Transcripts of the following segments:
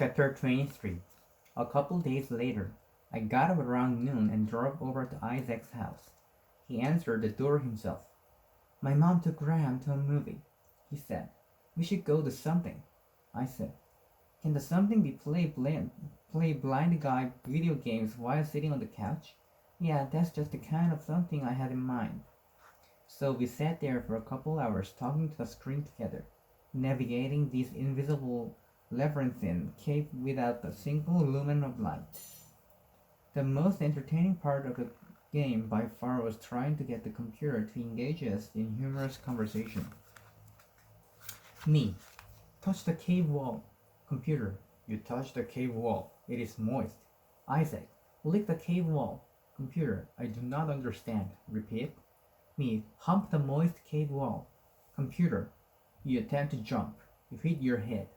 Chapter 23. A couple days later, I got up around noon and drove over to Isaac's house. He answered the door himself. My mom took Graham to a movie, he said. We should go to something. I said, can the something be play blind guy video games while sitting on the couch? Yeah, that's just the kind of something I had in mind. So we sat there for a couple hours talking to the screen together, navigating this invisible labyrinthine cave without a single lumen of light. The most entertaining part of the game by far was trying to get the computer to engage us in humorous conversation. Me. Touch the cave wall. Computer. You touch the cave wall. It is moist. Isaac. Lick the cave wall. Computer. I do not understand. Repeat. Me. Hump the moist cave wall. Computer. You attempt to jump. You hit your head.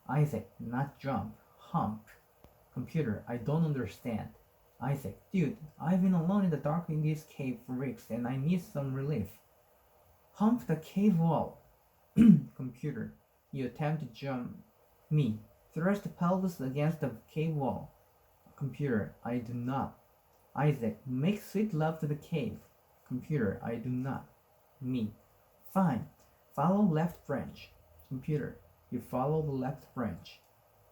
Isaac. Not jump. Hump. Computer. I don't understand. Isaac. Dude, I've been alone in the dark in this cave for weeks and I need some relief. Hump the cave wall. Computer. You attempt to jump. Me. Thrust the pelvis against the cave wall. Computer. I do not. Isaac. Make sweet love to the cave. Computer. I do not. Me. Fine. Follow left branch. Computer. You follow the left branch.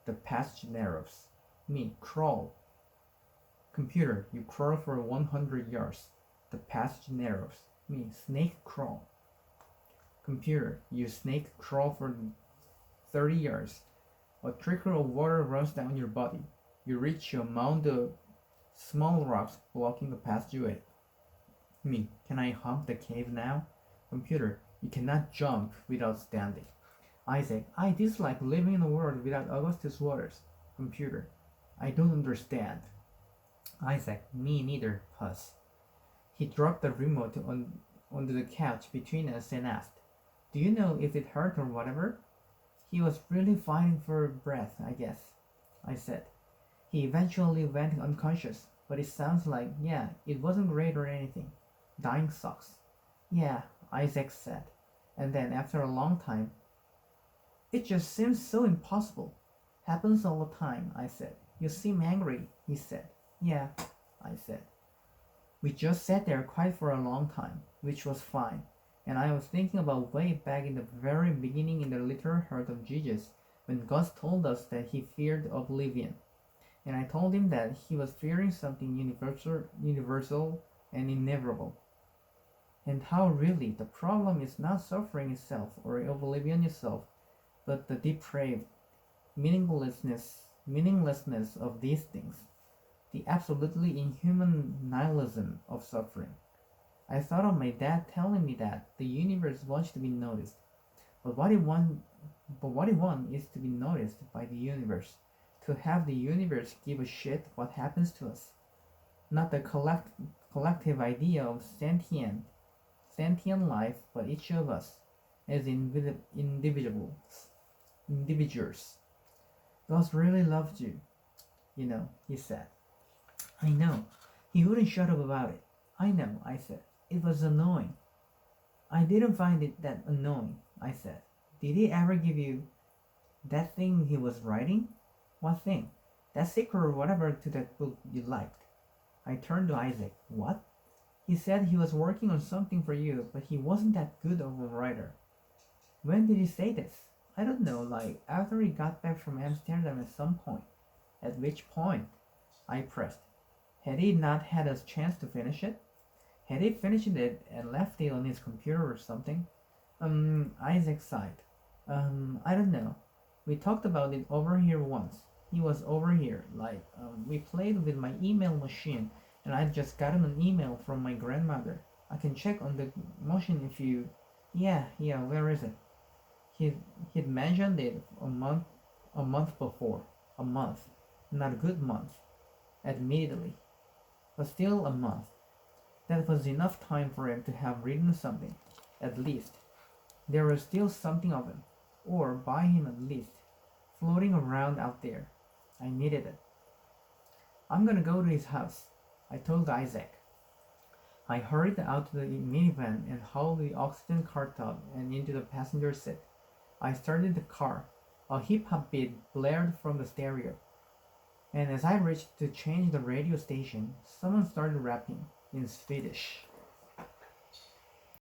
The passage narrows. Me. Crawl. Computer. You crawl for 100 yards. The passage narrows. Me. Snake crawl. Computer. You snake crawl for 30 yards. A trickle of water runs down your body. You reach a mound of small rocks blocking the passageway. Me. Can I hump the cave now? Computer. You cannot jump without standing. Isaac. I dislike living in a world without Augustus Waters. Computer. I don't understand. Isaac. Me neither. Puss. He dropped the remote onto the couch between us and asked, do you know if it hurt or whatever? He was really fighting for breath, I guess. I said. He eventually went unconscious, but it sounds like, yeah, it wasn't great or anything. Dying sucks. Yeah, Isaac said. And then after a long time, it just seems so impossible. Happens all the time, I said. You seem angry, he said. Yeah, I said. We just sat there quiet for a long time, which was fine. And I was thinking about way back in the very beginning in the little heart of Jesus, when God told us that he feared oblivion. And I told him that he was fearing something universal and inevitable. And how really the problem is not suffering itself or oblivion itself, but the depraved meaninglessness of these things, the absolutely inhuman nihilism of suffering. I thought of my dad telling me that the universe wants to be noticed, but what he wants is to be noticed by the universe, to have the universe give a shit what happens to us, not the collective idea of sentient life, but each of us as individuals. God really loved you, he said. I know. He wouldn't shut up about it. I know, I said. It was annoying. I didn't find it that annoying, I said. Did he ever give you that thing he was writing? What thing? That sequel or whatever to that book you liked. I turned to Isaac. What? He said he was working on something for you, but he wasn't that good of a writer. When did he say this? I don't know, like after he got back from Amsterdam at some point. At which point? I pressed. Had he not had a chance to finish it? Had he finished it and left it on his computer or something? Isaac sighed. I don't know. We talked about it over here once. He was over here, we played with my email machine and I'd just gotten an email from my grandmother. I can check on the machine if you... Yeah, where is it? He'd mentioned it a month before. A month. Not a good month, admittedly, but still a month. That was enough time for him to have written something, at least. There was still something of him, or by him at least, floating around out there. I needed it. I'm gonna go to his house, I told Isaac. I hurried out to the minivan and hauled the oxygen cart up and into the passenger seat. I started the car. A hip hop beat blared from the stereo, and as I reached to change the radio station, someone started rapping in Swedish.